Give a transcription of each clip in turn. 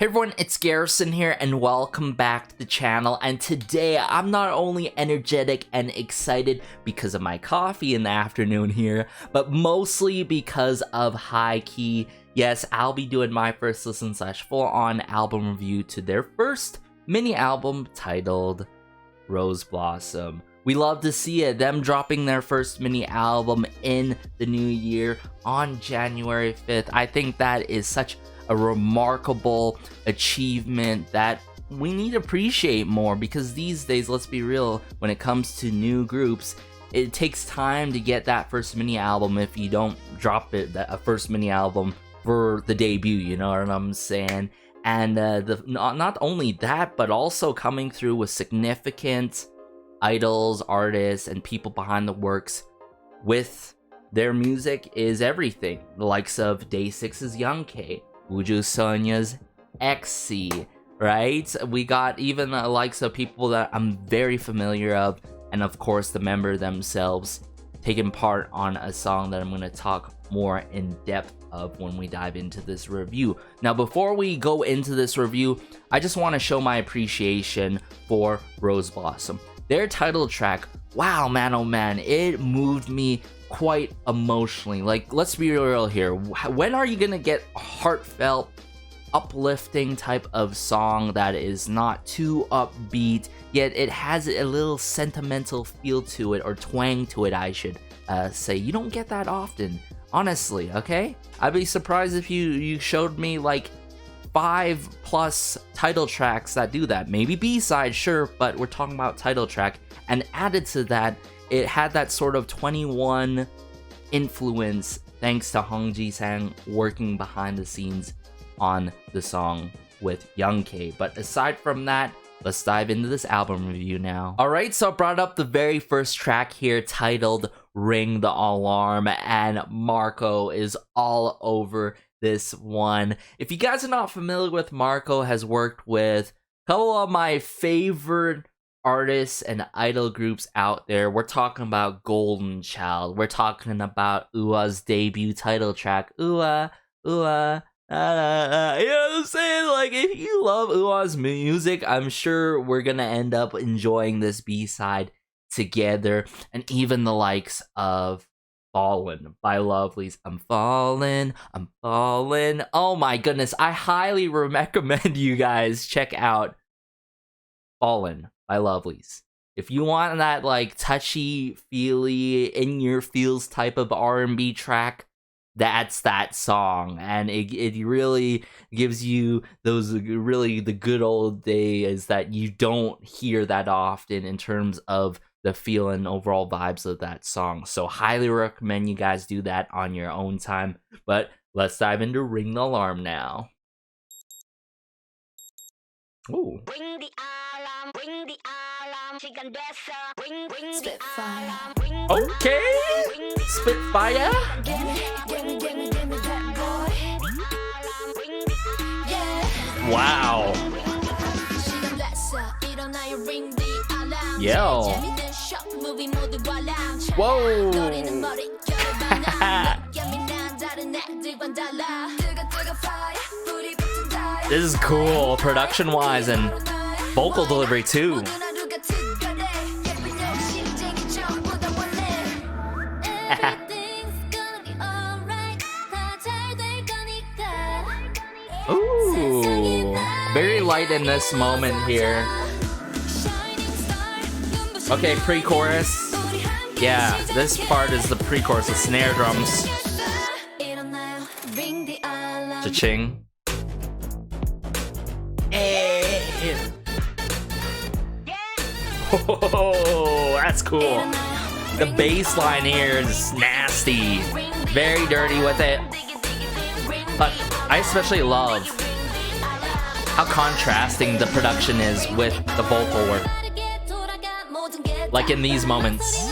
Hey everyone, it's Garrison here and welcome back to the channel, and today I'm not only energetic and excited because of my coffee in the afternoon here, but mostly because of H1-KEY. Yes, I'll be doing my first listen / full-on album review to their first mini album titled Rose Blossom. We love to see it, them dropping their first mini album in the new year on January 5th. I think that is such a remarkable achievement that we need to appreciate more, because these days, let's be real, when it comes to new groups, it takes time to get that first mini album if you don't drop it, a first mini album for the debut, you know what I'm saying? And not only that, but also coming through with significant idols, artists, and people behind the works with their music is everything. The likes of Day6's H1-KEY, Uju Sonya's XC, right? We got even the likes of people that I'm very familiar of, and of course the member themselves taking part on a song that I'm going to talk more in depth of when we dive into this review. Now, before we go into this review, I just want to show my appreciation for Rose Blossom. Their title track, wow, man, oh man, it moved me quite emotionally. Like, let's be real here. When are you gonna get a heartfelt, uplifting type of song that is not too upbeat, yet it has a little sentimental feel to it, or twang to it, I should say? You don't get that often, honestly, okay? I'd be surprised if you showed me like 5+ title tracks that do that. Maybe B-side, sure, but we're talking about title track. And added to that, it had that sort of 21 influence thanks to Hong Ji-sang working behind the scenes on the song with H1-KEY. But aside from that, let's dive into this album review now. Alright, so I brought up the very first track here titled Ring the Alarm, and Marco is all over this one. If you guys are not familiar with Marco, has worked with a couple of my favorite artists and idol groups out there. We're talking about Golden Child. We're talking about UA's debut title track, UA, UA. You know what I'm saying? Like, if you love UA's music, I'm sure we're gonna end up enjoying this B-side together. And even the likes of Fallen by Lovelyz. I'm falling. Oh my goodness, I highly recommend you guys check out Fallen by Lovelyz. If you want that like touchy feely in your feels type of R&B track, that's that song, and it really gives you those really the good old days that you don't hear that often in terms of the feel and overall vibes of that song. So highly recommend you guys do that on your own time. But let's dive into Ring the Alarm now. Ooh. Ring the alarm, ring the alarm. 시간 됐어. Ring the Spitfire. alarm. Okay, Spitfire. Wow. Yo. Whoa. This is cool, production-wise and vocal delivery too. Ooh, very light in this moment here. Okay, pre-chorus. Yeah, this part is the pre-chorus, the snare drums. Cha-ching. Hey. Oh, that's cool. The bass line here is nasty. Very dirty with it. But I especially love how contrasting the production is with the vocal work. Like in these moments.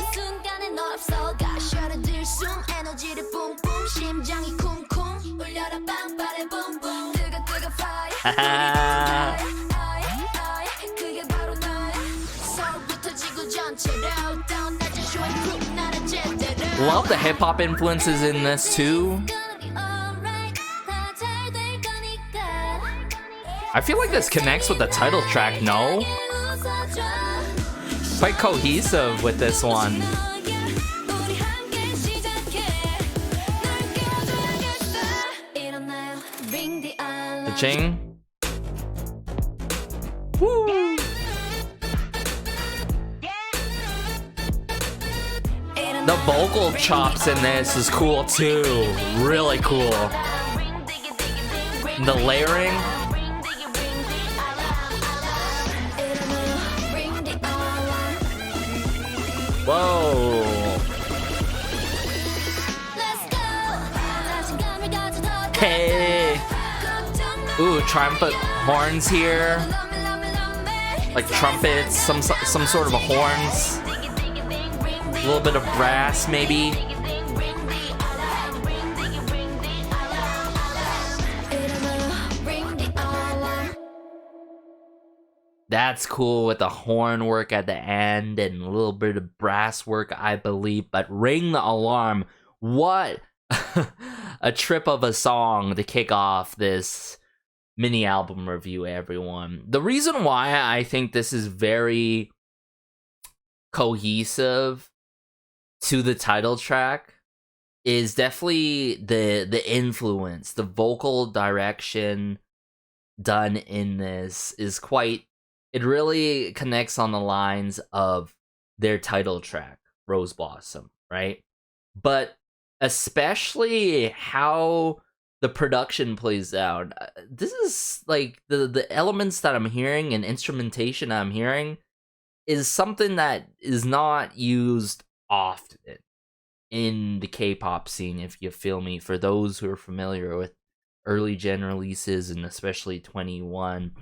Love the hip-hop influences in this too. I feel like this connects with the title track, no? Quite cohesive with this one. The ching. Woo! The vocal chops in this is cool too. Really cool. The layering. Whoa. Hey. Ooh, trumpet horns here. Like trumpets, some sort of a horns. A little bit of brass, maybe. That's cool with the horn work at the end and a little bit of brass work, I believe. But Ring the Alarm, what a trip of a song to kick off this mini album review, everyone. The reason why I think this is very cohesive to the title track is definitely the influence. The vocal direction done in this is quite, it really connects on the lines of their title track, Rose Blossom, right? But especially how the production plays out. This is like the elements that I'm hearing and instrumentation I'm hearing is something that is not used often in the K-pop scene, if you feel me. For those who are familiar with early gen releases and especially 21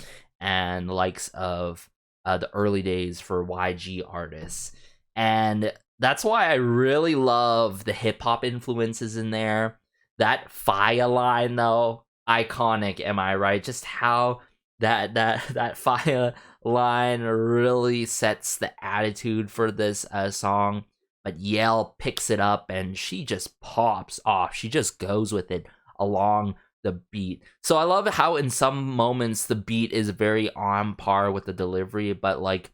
and the likes of the early days for YG artists. And that's why I really love the hip-hop influences in there. That fire line, though, iconic, am I right? Just how that fire line really sets the attitude for this song. But Yale picks it up and she just pops off. She just goes with it along the beat. So I love how in some moments the beat is very on par with the delivery, but like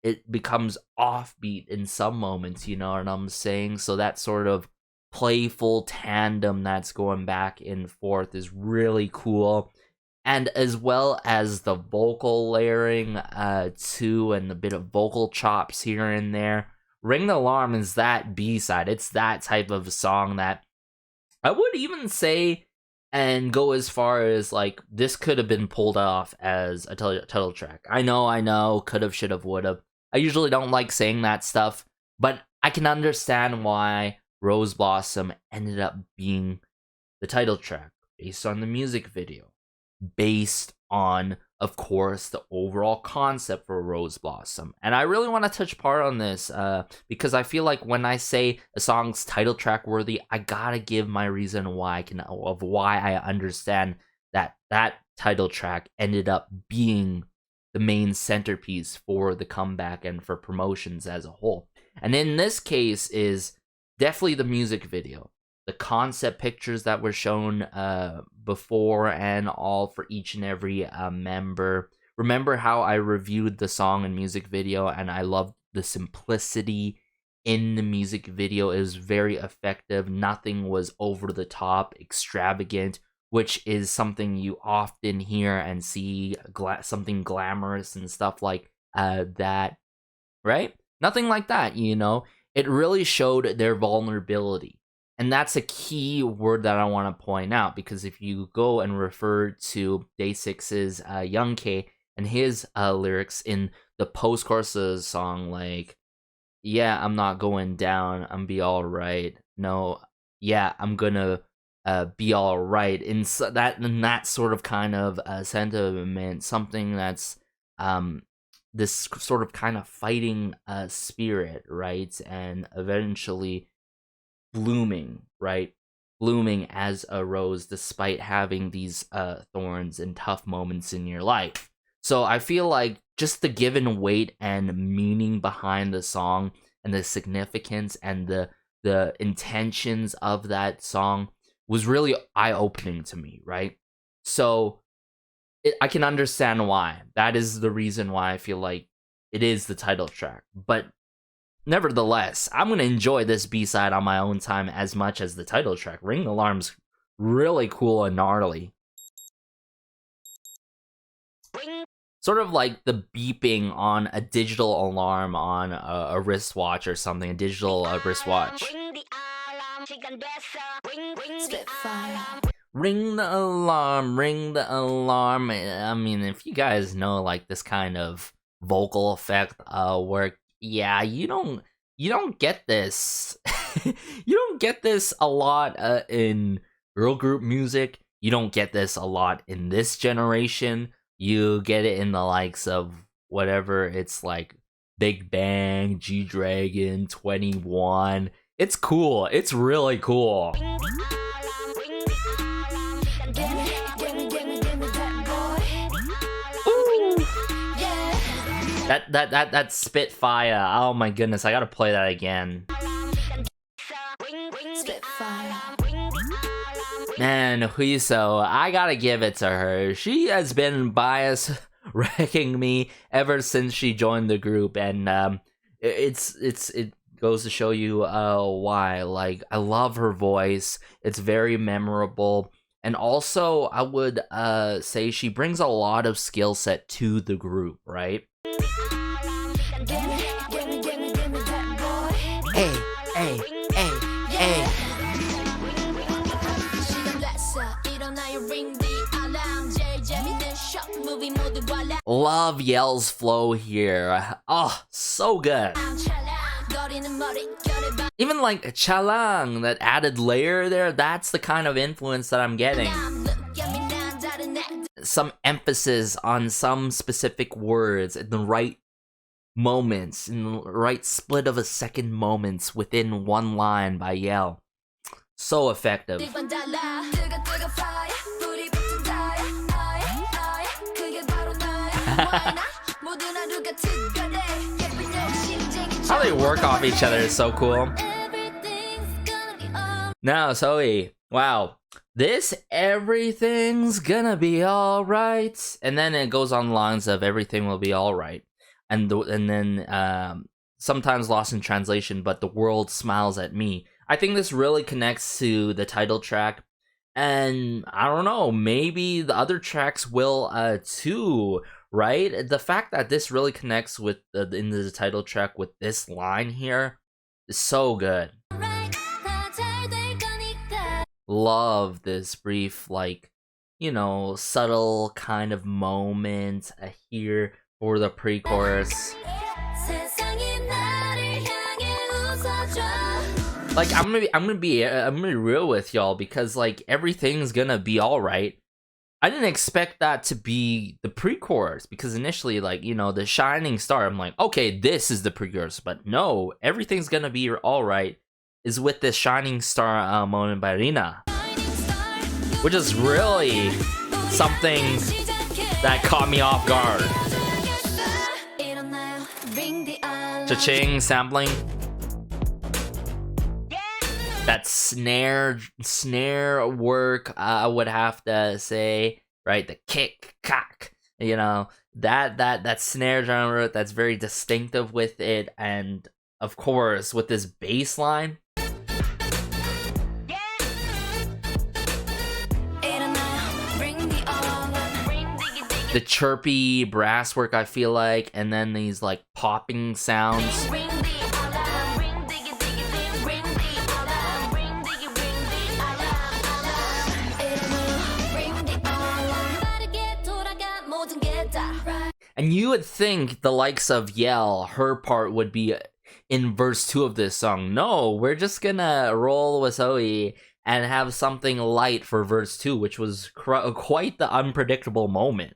it becomes offbeat in some moments, you know what I'm saying? So that sort of playful tandem that's going back and forth is really cool. And as well as the vocal layering too, and the bit of vocal chops here and there. Ring the Alarm is that B-side. It's that type of song that I would even say and go as far as like this could have been pulled off as a title track. I know, could have, should have, would have. I usually don't like saying that stuff, but I can understand why Rose Blossom ended up being the title track based on the music video, based on, of course, the overall concept for Rose Blossom. And I really want to touch part on this because I feel like when I say a song's title track worthy, I gotta give my reason why I understand that title track ended up being the main centerpiece for the comeback and for promotions as a whole. And in this case is definitely the music video. The concept pictures that were shown before and all for each and every member. Remember how I reviewed the song and music video and I loved the simplicity in the music video. It was very effective. Nothing was over the top, extravagant, which is something you often hear and see, something glamorous and stuff like that, right? Nothing like that, you know? It really showed their vulnerability. And that's a key word that I want to point out, because if you go and refer to Day6's H1-KEY and his lyrics in the post-chorus of the song, like, yeah, I'm not going down, I'm be all right. No, yeah, I'm gonna be all right. In that sort of kind of sentiment, something that's this sort of kind of fighting spirit, right? And eventually blooming, right? Blooming as a rose despite having these thorns and tough moments in your life. So I feel like just the given weight and meaning behind the song and the significance and the intentions of that song was really eye-opening to me, right? So I can understand why. That is the reason why I feel like it is the title track. But nevertheless, I'm gonna enjoy this B-side on my own time as much as the title track. Ring the Alarm's really cool and gnarly. Sort of like the beeping on a digital alarm on a wristwatch or something, a digital wristwatch. Ring the alarm, ring the alarm. I mean, if you guys know like this kind of vocal effect work, yeah, you don't get this. You don't get this a lot in girl group music. You don't get this a lot in this generation. You get it in the likes of whatever it's like Big Bang, G-Dragon, 21. It's cool. It's really cool. That Spitfire. Oh my goodness, I gotta play that again. Man, Huiso, I gotta give it to her. She has been bias wrecking me ever since she joined the group, and it goes to show you why. Like, I love her voice. It's very memorable. And also, I would say she brings a lot of skill set to the group, right? Hey. Love Yell's flow here. Oh, so good. Even like Chalang, that added layer there, that's the kind of influence that I'm getting. Some emphasis on some specific words in the right moments, in the right split of a second moments within one line by Yell. So effective. How they work off each other is so cool. Now, Zoe, wow. This everything's gonna be alright. And then it goes on the lines of everything will be alright. And then sometimes lost in translation, but the world smiles at me. I think this really connects to the title track. And I don't know, maybe the other tracks will too, right? The fact that this really connects with in the title track with this line here is so good. Love this brief, like, you know, subtle kind of moment here for the pre-chorus. Like, I'm gonna be real with y'all, because like everything's gonna be alright. I didn't expect that to be the pre-chorus, because initially, like, you know, the shining star, I'm like, okay, this is the pre-chorus, but no, everything's gonna be alright is with this shining star moment by Rina, which is really something that caught me off guard. Cha-ching sampling. That snare work, I would have to say, right? The kick, cock, you know, that snare genre that's very distinctive with it, and of course with this bass line. The chirpy brass work, I feel like, and then these like popping sounds. And you would think the likes of Yell, her part would be in verse 2 of this song. No, we're just gonna roll with Zoe and have something light for verse 2, which was quite the unpredictable moment.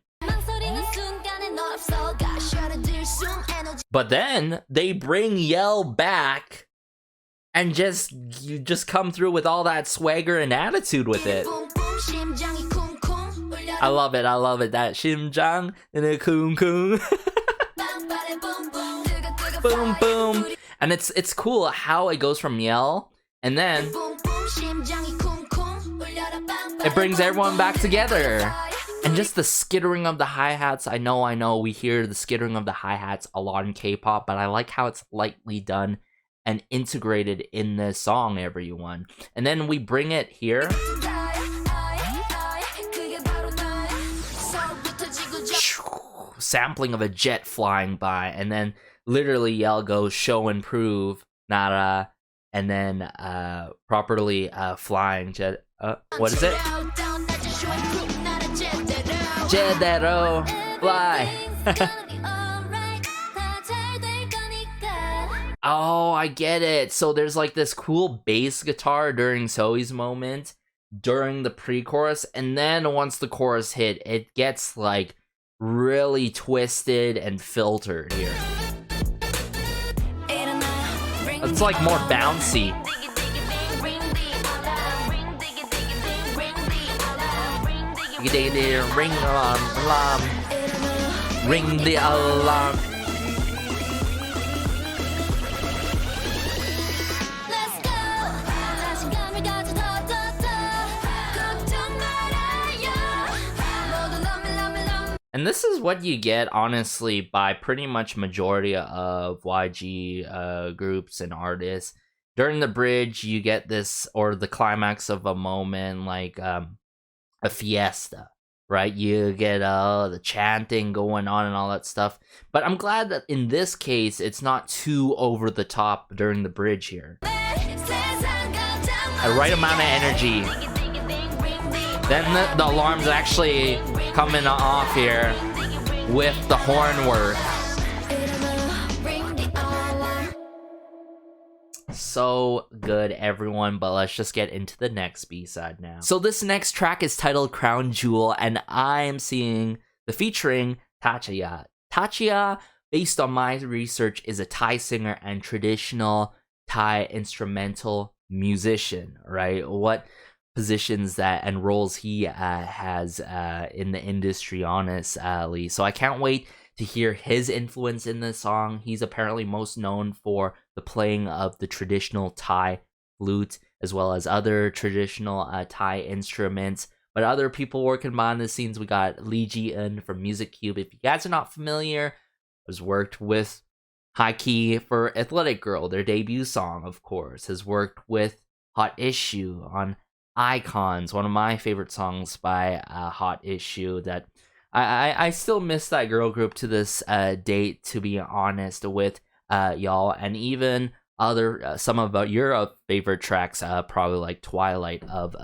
But then they bring Yell back and you just come through with all that swagger and attitude with it. I love it. That 심장 and a 쿵 쿵. Boom boom. And it's cool how it goes from Yell and then it brings everyone back together. And just the skittering of the hi-hats. I know, we hear the skittering of the hi-hats a lot in K-pop, but I like how it's lightly done and integrated in this song, everyone. And then we bring it here. Sampling of a jet flying by, and then literally Yell goes show and prove, nara, and then properly flying jet. What is it? Jedero, fly. Oh, I get it. So there's like this cool bass guitar during Zoe's moment, during the pre-chorus, and then once the chorus hit, it gets like really twisted and filtered here. It's like more bouncy. Ring alarm, ring the alarm. And this is what you get, honestly, by pretty much majority of YG groups and artists. During the bridge, you get this, or the climax of a moment, like a fiesta, right? You get the chanting going on and all that stuff. But I'm glad that in this case, it's not too over the top during the bridge here. A right amount of energy. Then the alarm's actually coming off here with the horn work. So good, everyone, but let's just get into the next B-side now. So this next track is titled Crown Jewel, and I am seeing the featuring Tachaya. Tachaya, based on my research, is a Thai singer and traditional Thai instrumental musician, right? What positions that and roles he has in the industry, honestly. So I can't wait to hear his influence in this song. He's apparently most known for the playing of the traditional Thai flute, as well as other traditional Thai instruments. But other people working behind the scenes, we got Lee Ji-eun from Music Cube. If you guys are not familiar, has worked with H1-KEY for Athletic Girl, their debut song, of course. Has worked with Hot Issue on Icons, one of my favorite songs by Hot Issue. That I still miss that girl group to this date, to be honest with y'all. And even other some of your favorite tracks, probably like Twilight of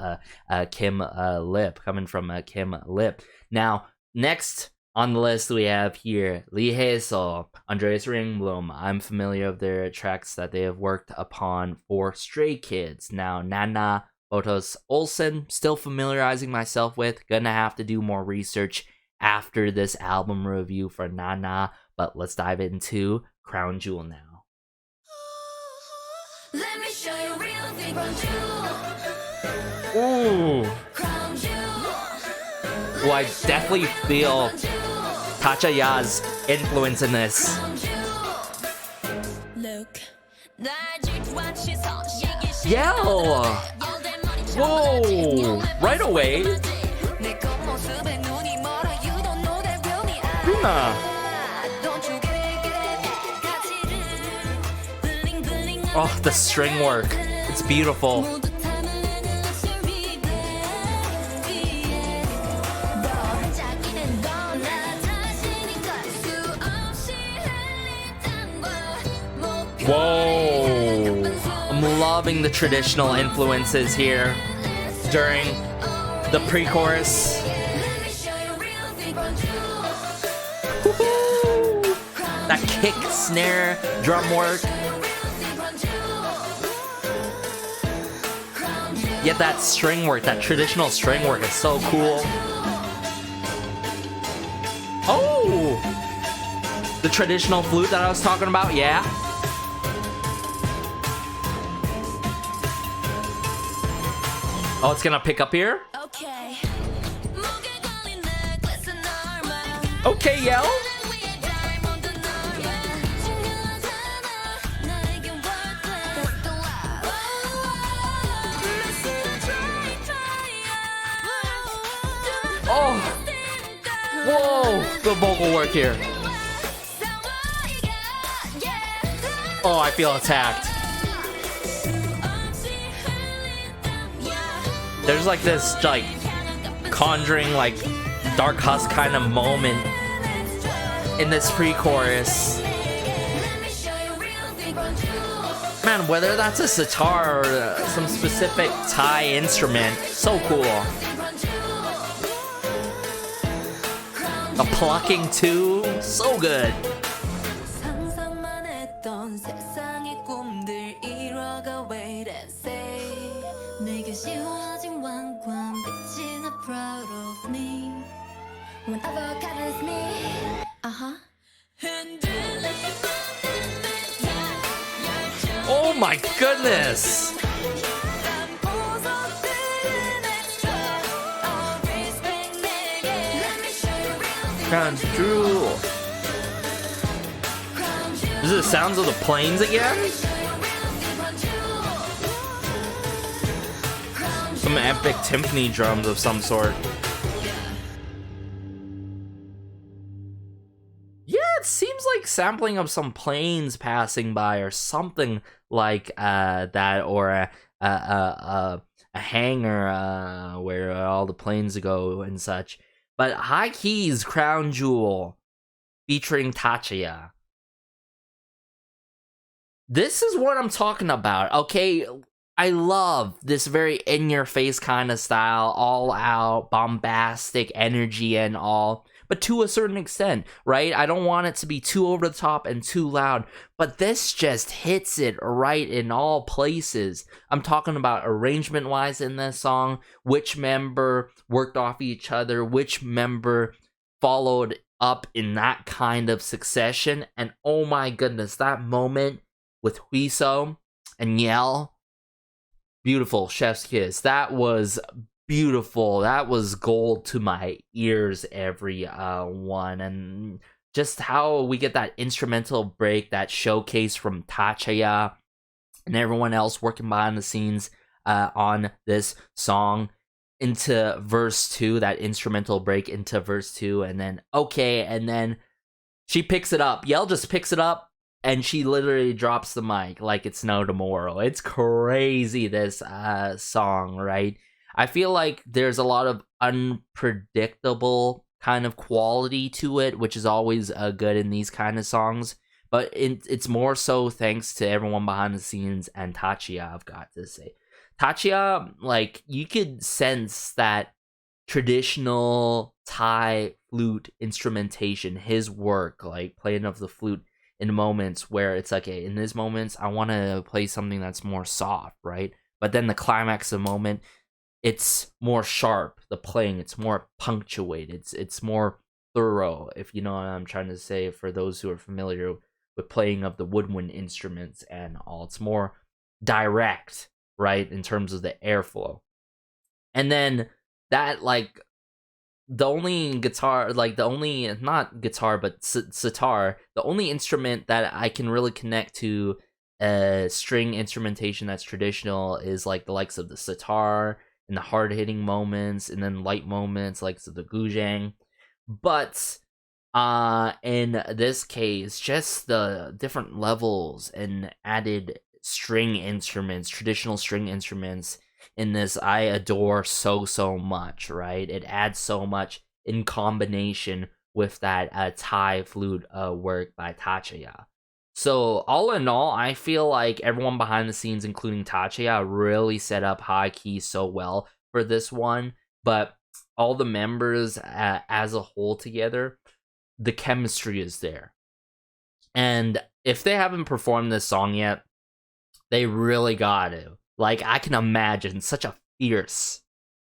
Kim Lip, coming from Kim Lip. Now, next on the list we have here Lee Hae-sol, Andreas Ringblom. I'm familiar with their tracks that they have worked upon for Stray Kids. Now, Nana Botos Olsen, still familiarizing myself with. Gonna have to do more research after this album review for Nana, but let's dive into Crown Jewel now. Let me show you real thing, Crown Jewel. Ooh. Crown Jewel. Well, I definitely feel Tachaya's influence in this. Look. Yeah. Whoa. Right away. Luna. Oh, the string work. It's beautiful. Whoa. I'm loving the traditional influences here during the pre-chorus. That kick, snare, drum work. Yet that string work, that traditional string work is so cool. Oh! The traditional flute that I was talking about, yeah. Oh, it's gonna pick up here? Okay. Okay, Yell. Oh, Whoa! Good vocal work here. Oh, I feel attacked. There's like this like conjuring like dark husk kind of moment in this pre-chorus. Man, whether that's a sitar or some specific Thai instrument, so cool. The plucking too, so good. 상상만 했던 세상의 꿈들 이뤄가 wait and say 내게 씌워진 왕관 빛이 나 proud of me when avocado is me Oh my goodness! Crown Jewel. Is it the sounds of the planes again? Some epic timpani drums of some sort. Yeah, it seems like sampling of some planes passing by or something like that, or a hangar where all the planes go and such. But H1-KEY's Crown Jewel featuring Tachaya. This is what I'm talking about, okay? I love this very in-your-face kind of style, all-out, bombastic energy and all, but to a certain extent, right? I don't want it to be too over the top and too loud, but this just hits it right in all places. I'm talking about arrangement-wise in this song, which member worked off each other, which member followed up in that kind of succession, and oh my goodness, that moment with Huiso and Yell, beautiful, chef's kiss. That was beautiful. That was gold to my ears, every one. And just how we get that instrumental break, that showcase from Tachaya and everyone else working behind the scenes on this song into verse 2, that instrumental break into verse 2, and then okay, and then she picks it up. Yell just picks it up and she literally drops the mic like it's no tomorrow. It's crazy, this song, right? I feel like there's a lot of unpredictable kind of quality to it, which is always good in these kind of songs. But it's more so thanks to everyone behind the scenes and Tachaya, I've got to say. Tachaya, like, you could sense that traditional Thai flute instrumentation, his work, like playing of the flute in moments where it's like, okay, in these moments, I want to play something that's more soft, right? But then the climax of the moment, it's more sharp, the playing, it's more punctuated, it's more thorough, if you know what I'm trying to say, for those who are familiar with playing of the woodwind instruments and all. It's more direct, right, in terms of the airflow. And then that, like, the only guitar, like the only, not guitar, but sitar, the only instrument that I can really connect to string instrumentation that's traditional is like the likes of the sitar and the hard-hitting moments, and then light moments like the guzheng. But in this case, just the different levels and added string instruments, traditional string instruments in this, I adore so much, right? It adds so much in combination with that Thai flute work by Tachaya. So all in all, I feel like everyone behind the scenes, including Tachaya, really set up H1-KEY so well for this one. But all the members as a whole together, the chemistry is there. And if they haven't performed this song yet, they really got to. Like, I can imagine such a fierce,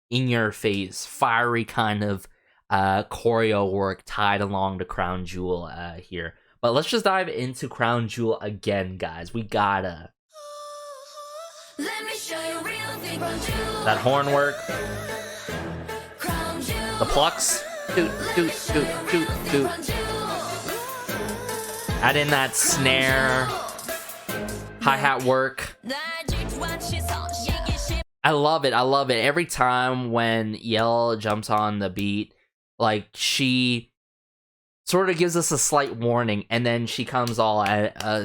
in-your-face, fiery kind of choreo work tied along to Crown Jewel here. But let's just dive into Crown Jewel again, guys. We gotta. Let me show you real thing, Crown Jewel. That horn work. Crown Jewel. The plucks. Doot, doot, doot, doot, doot. Add in that snare. Hi-hat work. I love it. I love it. Every time when Yell jumps on the beat, like she sort of gives us a slight warning, and then she comes all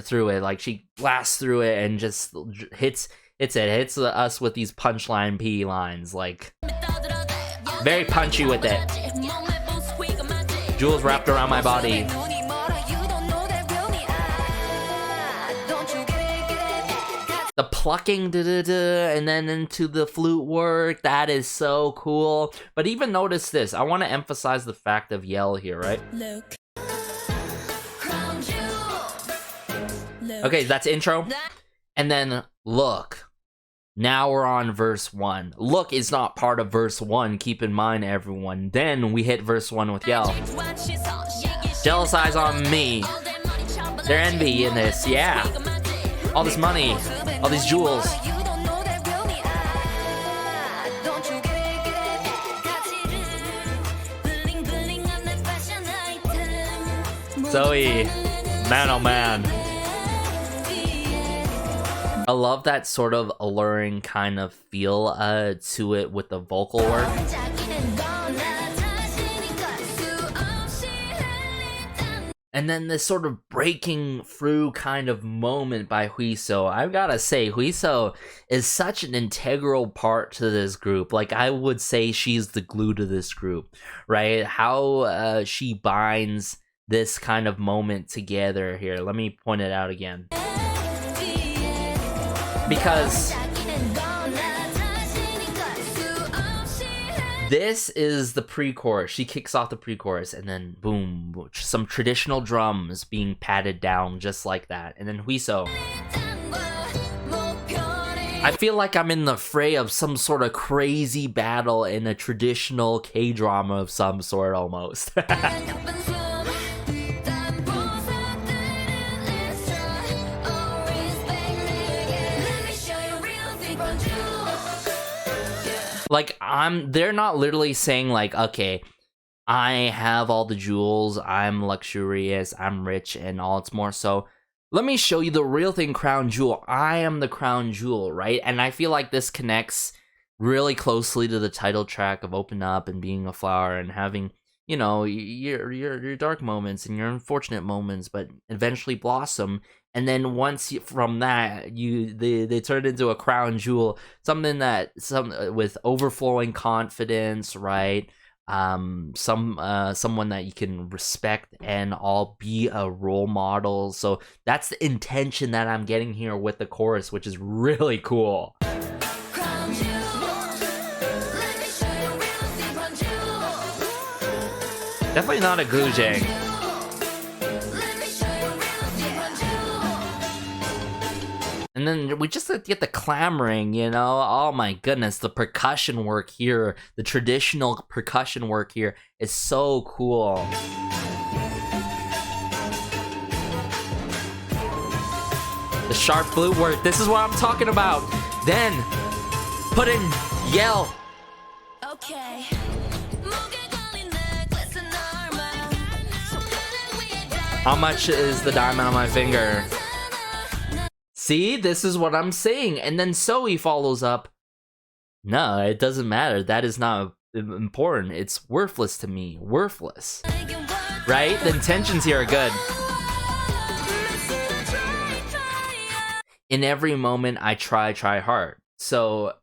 through it. Like she blasts through it and just hits us with these punchline P lines, like very punchy with it. Jewels wrapped around my body. The plucking, and then into the flute work, that is so cool. But even notice this, I want to emphasize the fact of yell here, right? Look. Okay, that's intro. And then look. Now we're on verse 1. Look is not part of verse 1, keep in mind, everyone. Then we hit verse 1 with yell. Jealous eyes on me. They're envy in this, yeah. All this money, all these jewels. Zoe, man oh man. I love that sort of alluring kind of feel to it with the vocal work. And then this sort of breaking through kind of moment by Huiso. I've gotta say, Huiso is such an integral part to this group. Like, I would say she's the glue to this group, right? How she binds this kind of moment together here. Let me point it out again. Because this is the pre-chorus. She kicks off the pre-chorus, and then boom, some traditional drums being patted down just like that. And then Huiso. I feel like I'm in the fray of some sort of crazy battle in a traditional K-drama of some sort almost. Like, they're not literally saying like, okay, I have all the jewels, I'm luxurious, I'm rich, and all. It's more so, let me show you the real thing, crown jewel. I am the crown jewel, right? And I feel like this connects really closely to the title track of Open Up and being a flower and having, you know, your dark moments and your unfortunate moments, but eventually blossom. And then once from that, they turn into a crown jewel, something that with overflowing confidence, right? Someone that you can respect and all be a role model. So that's the intention that I'm getting here with the chorus, which is really cool. Definitely not a goojang. And then we just get the clamoring, you know? Oh my goodness, the percussion work here, the traditional percussion work here is so cool. The sharp flute work, this is what I'm talking about. Then, put in yell. Okay. How much is the diamond on my finger? See, this is what I'm saying. And then Zoe follows up. No, it doesn't matter. That is not important. It's worthless to me. Worthless. Right? The intentions here are good. In every moment, I try hard. So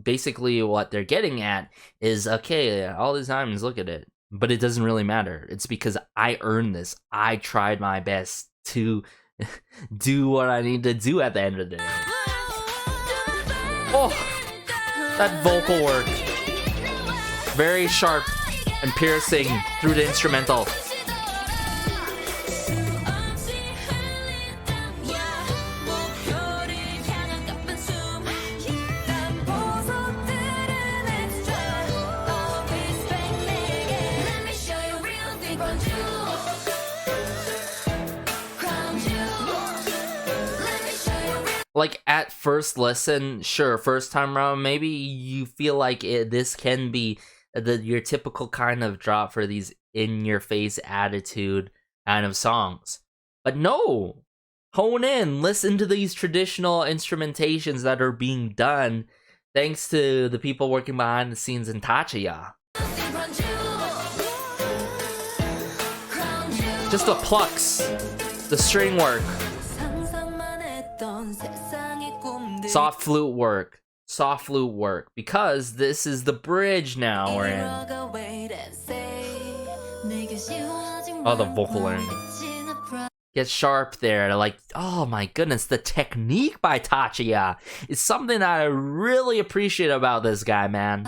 basically what they're getting at is, okay, all these diamonds, look at it. But it doesn't really matter. It's because I earned this. I tried my best to do what I need to do at the end of the day. Oh, that vocal work. Very sharp and piercing through the instrumental. Like, at first listen, sure, first time around, maybe you feel like this can be your typical kind of drop for these in-your-face attitude kind of songs. But no! Hone in, listen to these traditional instrumentations that are being done thanks to the people working behind the scenes in Tachaya. Just the plucks, the string work, soft flute work, because this is the bridge now we're in. Oh, the vocal line gets sharp there. Like, oh my goodness, the technique by Tachaya is something that I really appreciate about this guy, man.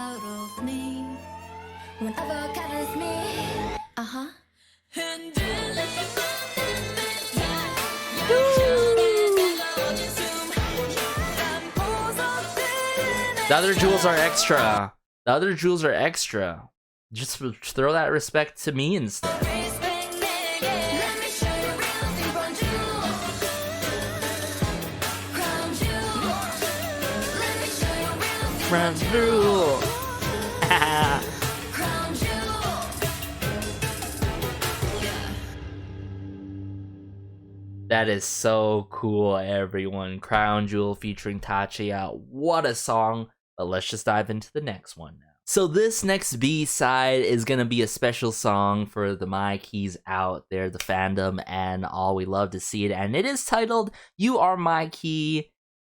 The other jewels are extra. Just throw that respect to me instead. Crown jewel. That is so cool, everyone. Crown Jewel featuring Tachaya. What a song. But let's just dive into the next one now. So this next B-side is going to be a special song for the My Keys out there, the fandom, and all. We love to see it. And it is titled You Are My Key,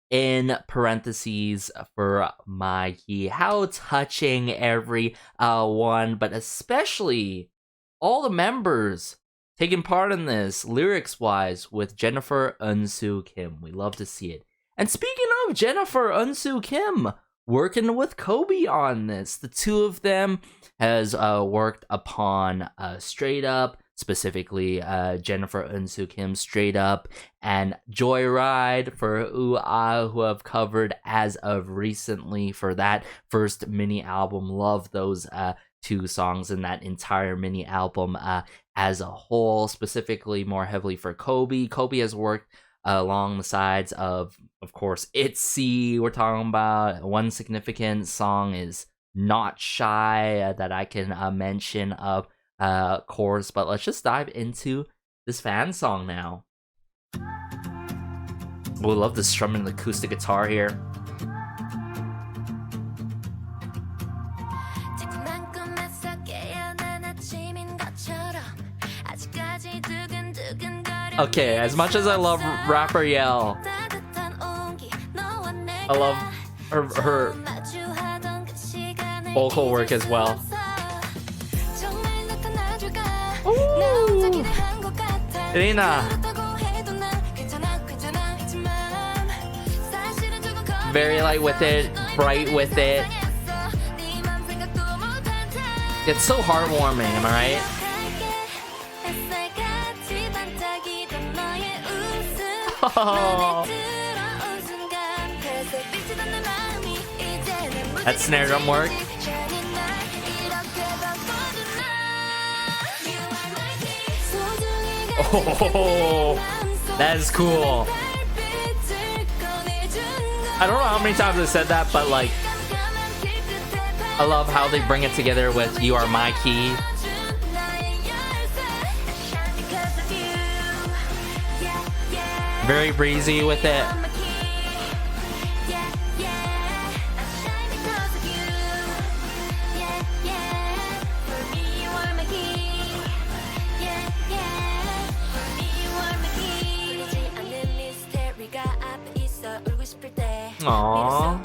in parentheses for My Key. How touching, every one, but especially all the members taking part in this, lyrics-wise, with Jennifer Eunsu Kim. We love to see it. And speaking of Jennifer Eunsu Kim, working with Kobe on this. The two of them has worked upon Straight Up, specifically Jennifer Eunsu Kim Straight Up, and Joyride for Ooh Ah, who have covered as of recently for that first mini album. Love those two songs in that entire mini album as a whole, specifically more heavily for Kobe. Kobe has worked along the sides of course, ITZY. We're talking about one significant song is Not Shy that I can mention, of course. But let's just dive into this fan song now. We love the strumming the acoustic guitar here. Okay, as much as I love rapper Yell, I love her vocal work as well. Ooh, Rina. Very light with it, bright with it. It's so heartwarming, am I right? Oh. That snare drum work. Oh, that is cool. I don't know how many times I said that, but like, I love how they bring it together with You Are My Key. Very breezy with it. Aww.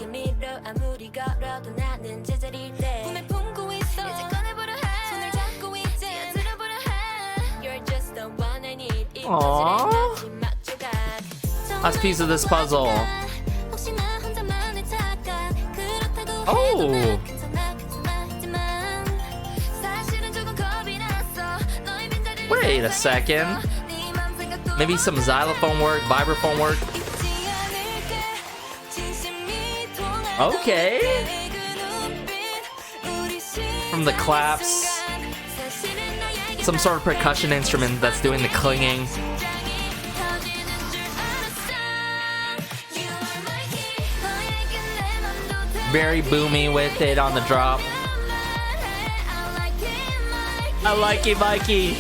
Aww. Last piece of this puzzle. Oh. Wait a second. Maybe some xylophone work, vibraphone work. Okay. From the claps. Some sort of percussion instrument that's doing the clinging. Very boomy with it on the drop. I like it, Mikey.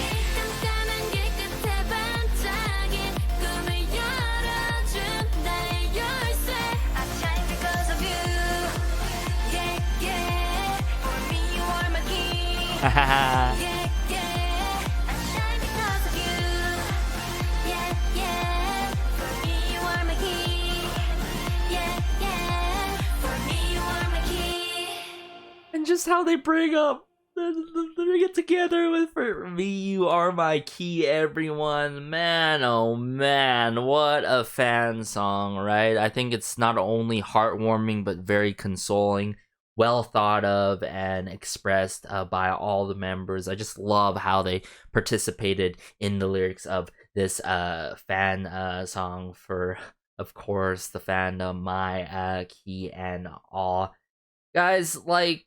just how they bring up, they get together with For Me You Are My Key, everyone. Man, oh man, what a fan song, right? I think it's not only heartwarming but very consoling, well thought of and expressed by all the members. I just love how they participated in the lyrics of this fan song for, of course, the fandom, My Key and all. Guys, like,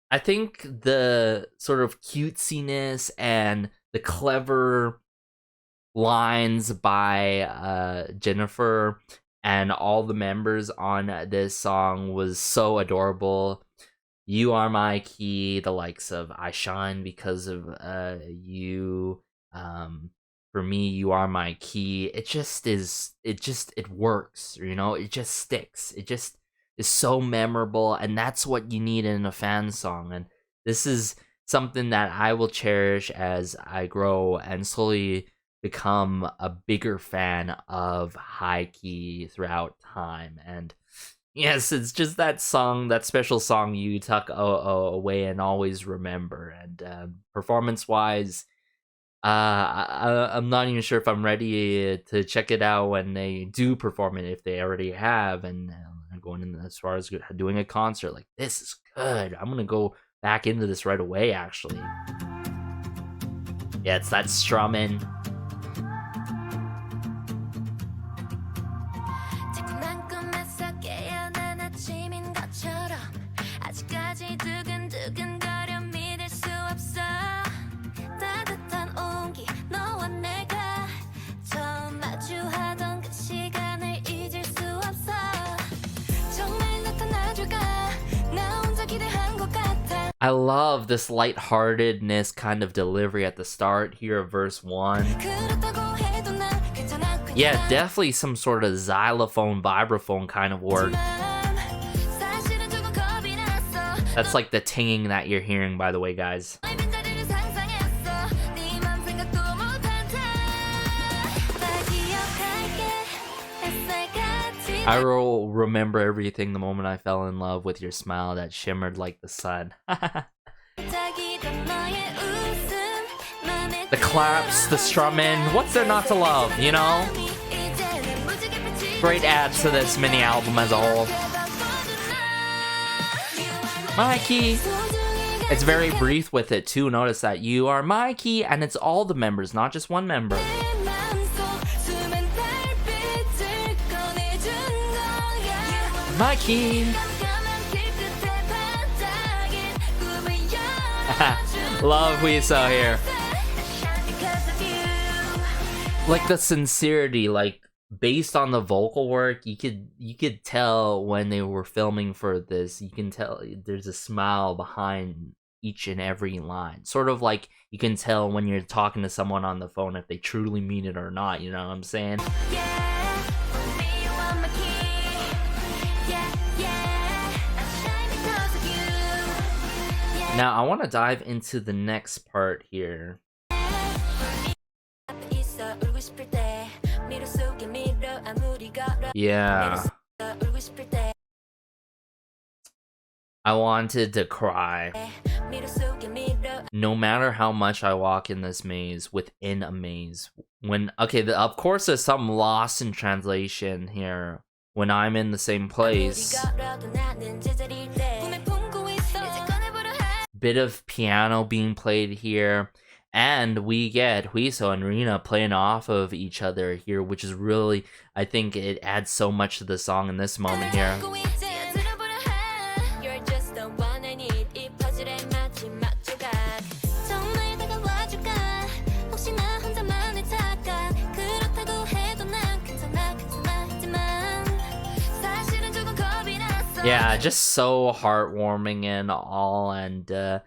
I think the sort of cutesiness and the clever lines by Jennifer and all the members on this song was so adorable. You are my key, the likes of I shine because of you. For me, you are my key. It works, you know? It just sticks. It just is so memorable, and that's what you need in a fan song. And this is something that I will cherish as I grow and slowly become a bigger fan of High Key throughout time. And yes, it's just that song, that special song you tuck away and always remember. And performance-wise, I'm not even sure if I'm ready to check it out when they do perform it, if they already have. And going in as far as doing a concert, like, this is good. I'm gonna go back into this right away, actually. Yeah, it's that strumming. I love this lightheartedness kind of delivery at the start here of verse 1. Yeah, definitely some sort of xylophone, vibraphone kind of work. That's like the tinging that you're hearing, by the way, guys. I will remember everything the moment I fell in love with your smile that shimmered like the sun. The claps, the strumming, what's there not to love, you know? Great add to this mini album as a whole. My key. It's very brief with it too. Notice that you are my key, and it's all the members, not just one member. My key. Love Huiso here. Like the sincerity, like based on the vocal work, you could tell when they were filming for this. You can tell there's a smile behind each and every line. Sort of like you can tell when you're talking to someone on the phone if they truly mean it or not. You know what I'm saying? Now, I want to dive into the next part here. Yeah. I wanted to cry. No matter how much I walk in this maze, within a maze. Of course there's some loss in translation here. When I'm in the same place. Bit of piano being played here, and we get Huiso and Rina playing off of each other here, which is really, I think it adds so much to the song in this moment here. Yeah, just so heartwarming and all, and yeah,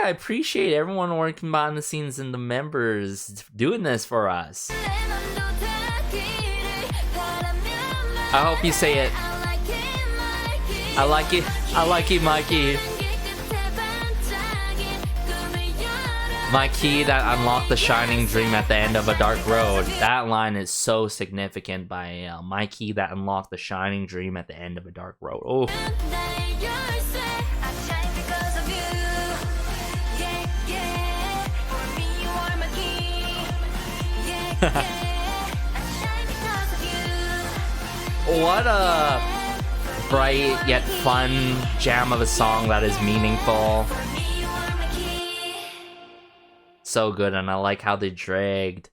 I appreciate everyone working behind the scenes and the members doing this for us. I hope you say it. I like it, Mikey. My key that unlocked the shining dream at the end of a dark road. That line is so significant by my key that unlocked the shining dream at the end of a dark road. Oh. What a bright yet fun jam of a song that is meaningful. So good, and I like how they dragged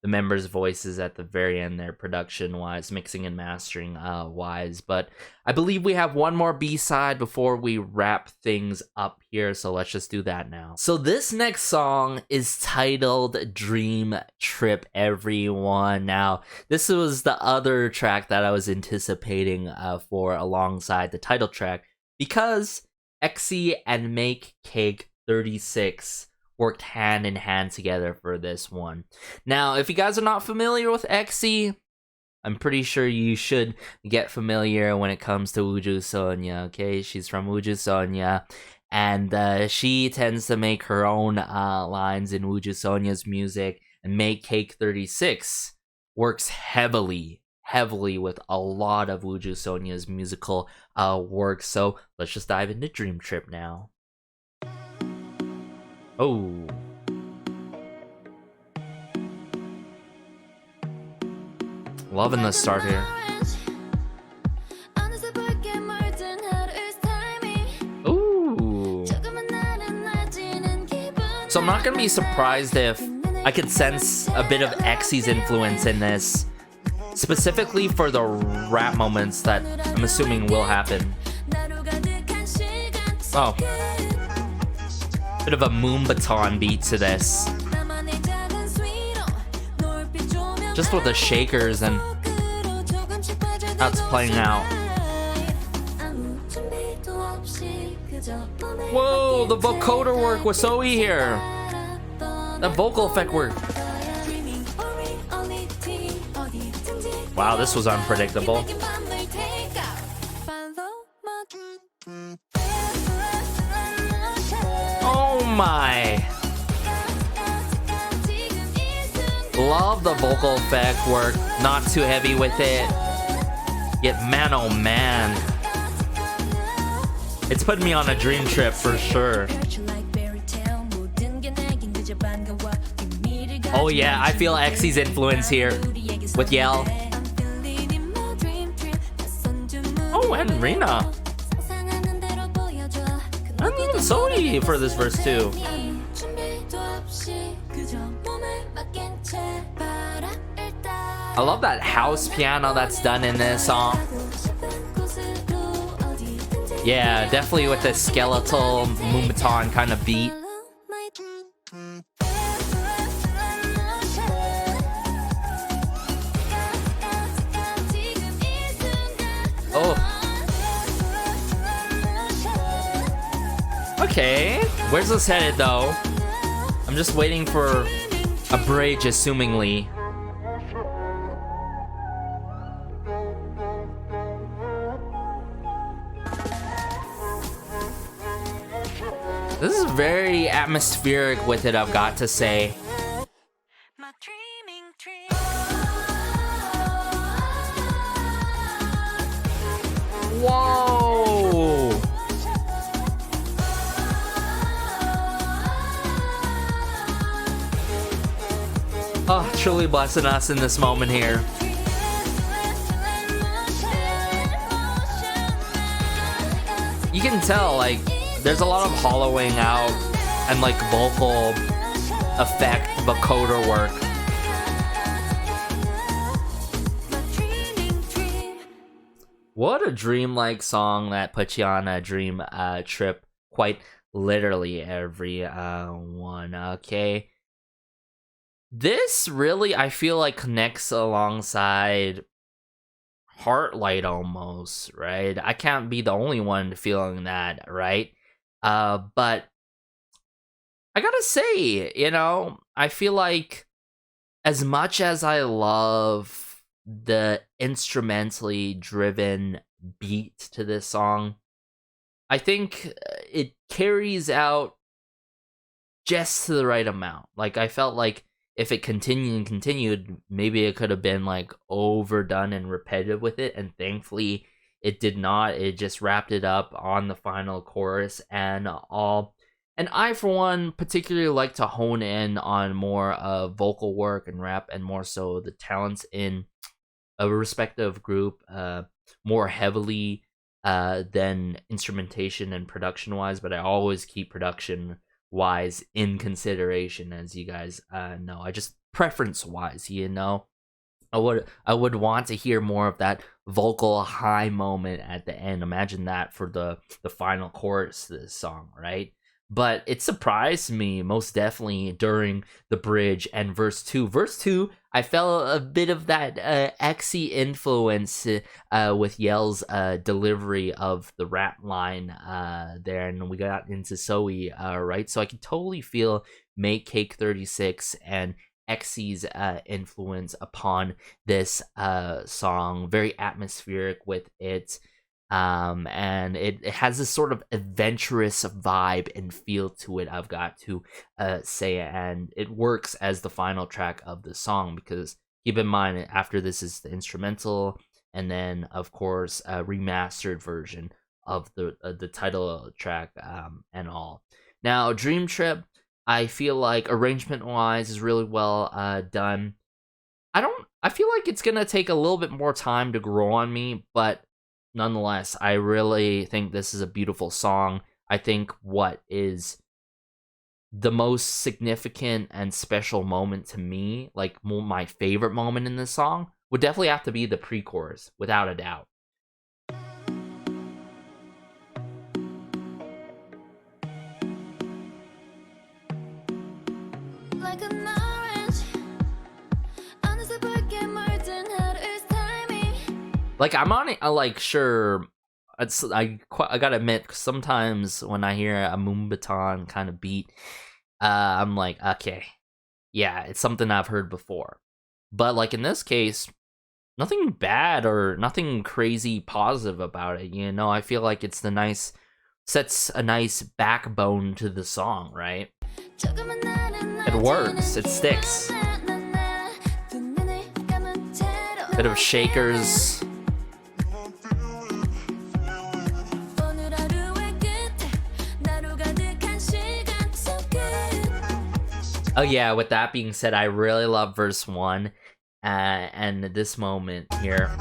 the members' voices at the very end there, production-wise, mixing and mastering wise. But I believe we have one more B-side before we wrap things up here, so let's just do that now. So this next song is titled Dream Trip, everyone. Now, this was the other track that I was anticipating for alongside the title track, because X-Y and Make Cake 36 worked hand in hand together for this one. Now, if you guys are not familiar with X-Y, I'm pretty sure you should get familiar when it comes to Uju Sonya, okay? She's from Uju Sonya, and she tends to make her own lines in Uju Sonya's music, and Make Cake 36 works heavily with a lot of Uju Sonya's musical work, so let's just dive into Dream Trip now. Oh. Loving the start here. Ooh. So I'm not gonna be surprised if I could sense a bit of X-Y's influence in this, specifically for the rap moments that I'm assuming will happen. Oh. Bit of a Moonbaton beat to this. Just with the shakers and how it's playing out. Whoa, the vocoder work was so here. That vocal effect work. Wow, this was unpredictable. Oh my. Love the vocal effect work. Not too heavy with it. Yet man oh man. It's putting me on a dream trip for sure. Oh yeah, I feel X-Y's influence here with Yell. Oh, and Rina. And even Sony for this verse too. I love that house piano that's done in this song. Yeah, definitely with the skeletal Moonbaton kind of beat. Oh. Okay, where's this headed though? I'm just waiting for a bridge, assumingly. This is very atmospheric with it, I've got to say. Whoa! Oh, truly blessing us in this moment here. You can tell, like, there's a lot of hollowing out and like vocal effect, vocoder work. What a dreamlike song that puts you on a dream trip, quite literally, everyone. Okay, this really, I feel like, connects alongside Heartlight almost, right? I can't be the only one feeling that, right? But I gotta say, you know, I feel like as much as I love the instrumentally driven beat to this song, I think it carries out just to the right amount. Like, I felt like if it continued, maybe it could have been like overdone and repetitive with it, and thankfully it did not. It just wrapped it up on the final chorus and all. And I, for one, particularly like to hone in on more vocal work and rap, and more so the talents in a respective group more heavily than instrumentation and production wise. But I always keep production wise in consideration, as you guys know. I just preference wise, you know. I would want to hear more of that vocal high moment at the end. Imagine that for the final chorus of this song, right? But it surprised me most definitely during the bridge and verse 2. Verse 2, I felt a bit of that XE influence with Yell's delivery of the rap line there, and we got into Zoe, right? So I can totally feel Make Cake 36 and XE's influence upon this song. Very atmospheric with it. And it has this sort of adventurous vibe and feel to it, I've got to say, and it works as the final track of the song, because keep in mind, after this is the instrumental, and then of course a remastered version of the title track and all. Now, Dream Trip, I feel like arrangement wise is really well done. I feel like it's gonna take a little bit more time to grow on me, but nonetheless, I really think this is a beautiful song. I think what is the most significant and special moment to me, like my favorite moment in this song, would definitely have to be the pre-chorus, without a doubt. Like an orange, 어느새 붉게 물든 하루의 timing. Like, I'm on it, like, sure, I gotta admit, sometimes when I hear a Moonbaton kind of beat, I'm like, okay, yeah, it's something I've heard before. But, like, in this case, nothing bad or nothing crazy positive about it, you know? I feel like sets a nice backbone to the song, right? It works, it sticks. Bit of shakers. Oh yeah, with that being said, I really love verse 1 and this moment here.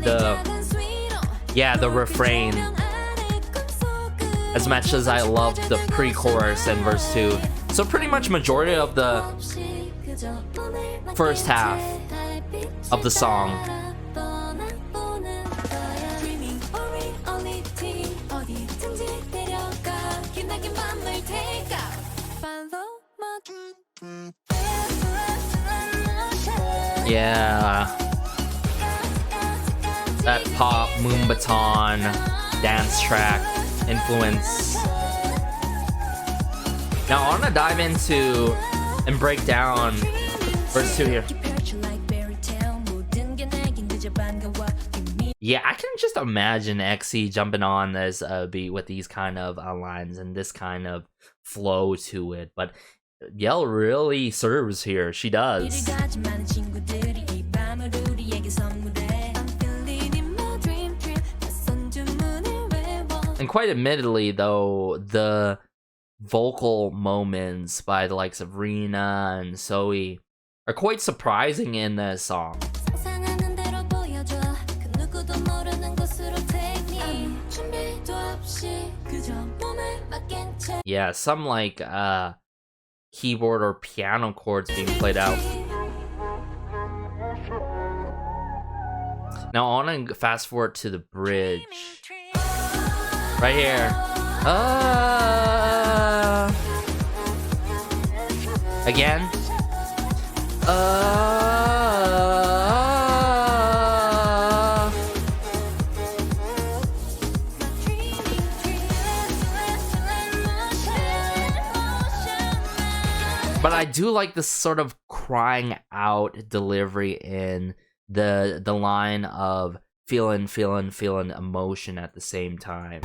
The refrain. As much as I love the pre-chorus and verse 2. So pretty much majority of the first half of the song. Yeah. That pop, Moonbaton, dance track influence. Now I want to dive into and break down verse 2 here. Yeah, I can just imagine XE jumping on this beat with these kind of lines and this kind of flow to it, but Yell really serves here. She does. And quite admittedly, though, the vocal moments by the likes of Rina and Zoe are quite surprising in this song. Yeah, some like keyboard or piano chords being played out. Now I want to fast forward to the bridge. Right here. Again. But I do like this sort of crying out delivery in the line of feeling emotion at the same time.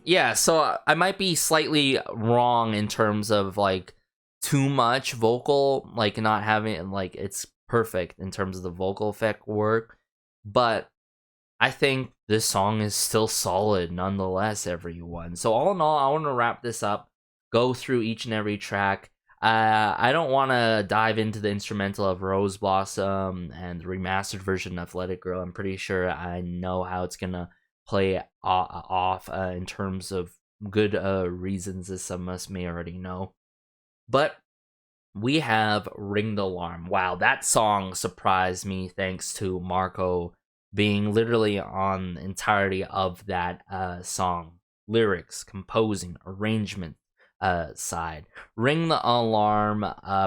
Yeah, so I might be slightly wrong in terms of like too much vocal, like not having like it's perfect in terms of the vocal effect work. but I think this song is still solid nonetheless, everyone. So all in all, I want to wrap this up, go through each and every track. I don't want to dive into the instrumental of Rose Blossom and the remastered version of Let It Grow. I'm pretty sure I know how it's going to play off in terms of good reasons, as some of us may already know. But we have Ring the Alarm. Wow, that song surprised me thanks to Marco being literally on the entirety of that song. Lyrics, composing, arrangement side. Ring the Alarm,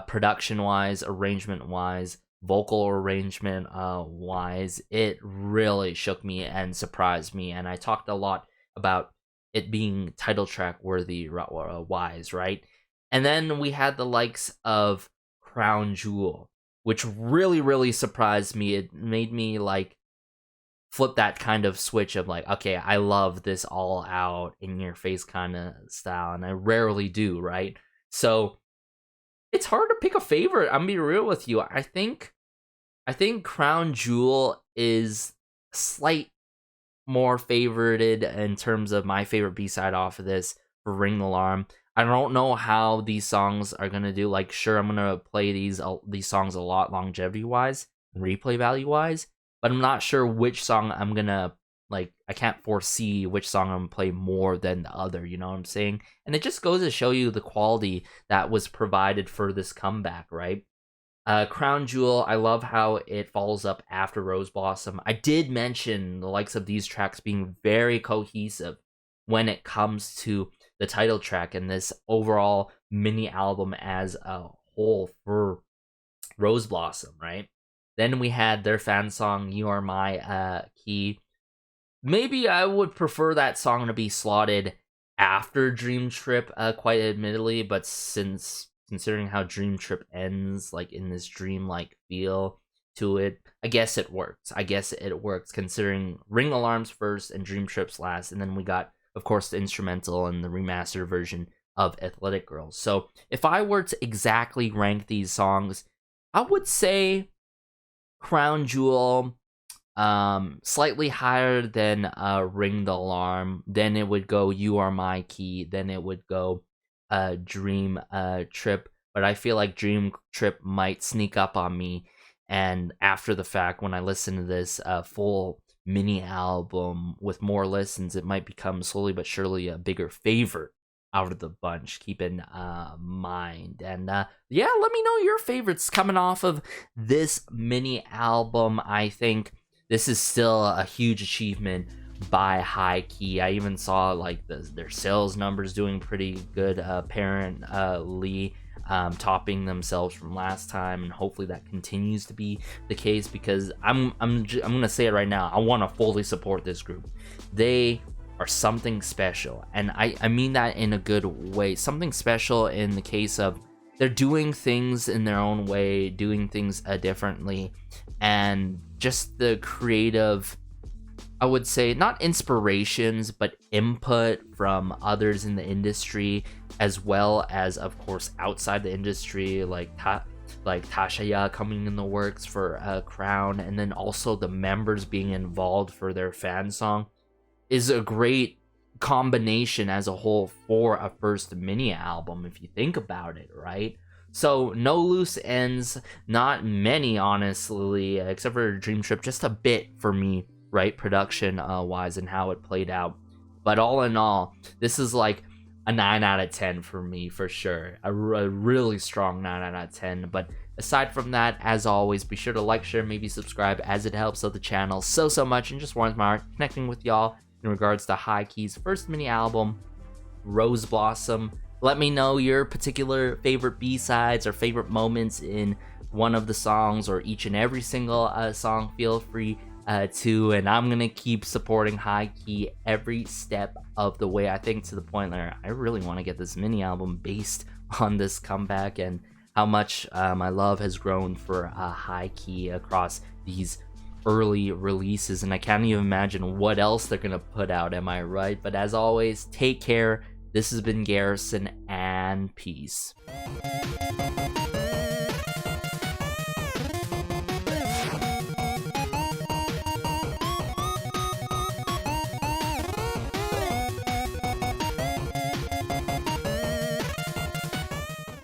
production-wise, arrangement-wise, vocal arrangement wise, it really shook me and surprised me. And I talked a lot about it being title track worthy wise, right? And then we had the likes of Crown Jewel, which really, really surprised me. It made me like flip that kind of switch of like, okay, I love this all out in your face kind of style, and I rarely do, right? So it's hard to pick a favorite. I'm gonna be real with you. I think Crown Jewel is slight more favorited in terms of my favorite B-side off of this for Ring the Alarm. I don't know how these songs are gonna do. Like, sure, I'm gonna play these songs a lot longevity wise, replay value wise, but I'm not sure which song I'm gonna like. I can't foresee which song I'm gonna play more than the other. You know what I'm saying? And it just goes to show you the quality that was provided for this comeback, right? Crown Jewel, I love how it follows up after Rose Blossom. I did mention the likes of these tracks being very cohesive when it comes to the title track and this overall mini album as a whole for Rose Blossom, right? Then we had their fan song, You Are My Key. Maybe I would prefer that song to be slotted after Dream Trip, quite admittedly, but considering how Dream Trip ends, like in this dream-like feel to it, I guess it works. Considering Ring Alarms first and Dream Trips last, and then we got, of course, the instrumental and the remastered version of Athletic Girls. So if I were to exactly rank these songs, I would say Crown Jewel slightly higher than Ring the Alarm. Then it would go You Are My Key. Then it would go Dream Trip. But I feel like Dream Trip might sneak up on me, and after the fact, when I listen to this full mini album with more listens, it might become slowly but surely a bigger favorite out of the bunch. Keep in mind. And yeah, let me know your favorites coming off of this mini album. I think this is still a huge achievement by H1-KEY. I even saw like their sales numbers doing pretty good, apparently topping themselves from last time, and hopefully that continues to be the case, because I'm gonna say it right now, I want to fully support this group. They are something special, and I mean that in a good way. Something special in the case of they're doing things in their own way, doing things differently, and just the creative, I would say, not inspirations, but input from others in the industry, as well as, of course, outside the industry, like Tachaya coming in the works for Crown, and then also the members being involved for their fan song, is a great combination as a whole for a first mini album, if you think about it, right? So no loose ends, not many, honestly, except for Dream Trip, just a bit for me, right, production wise, and how it played out. But all in all, this is like a 9 out of 10 for me, for sure. A really strong 9 out of 10. But aside from that, as always, be sure to like, share, maybe subscribe, as it helps out the channel so much, and just warms my heart connecting with y'all in regards to H1-KEY's first mini album, Rose Blossom. Let me know your particular favorite B-sides or favorite moments in one of the songs, or each and every single song. Feel free to, and I'm gonna keep supporting H1-KEY every step of the way. I think to the point where I really want to get this mini album based on this comeback, and how much my love has grown for H1-KEY across these early releases, and I can't even imagine what else they're gonna put out, am I right? But as always, take care. This has been Garrison, and peace.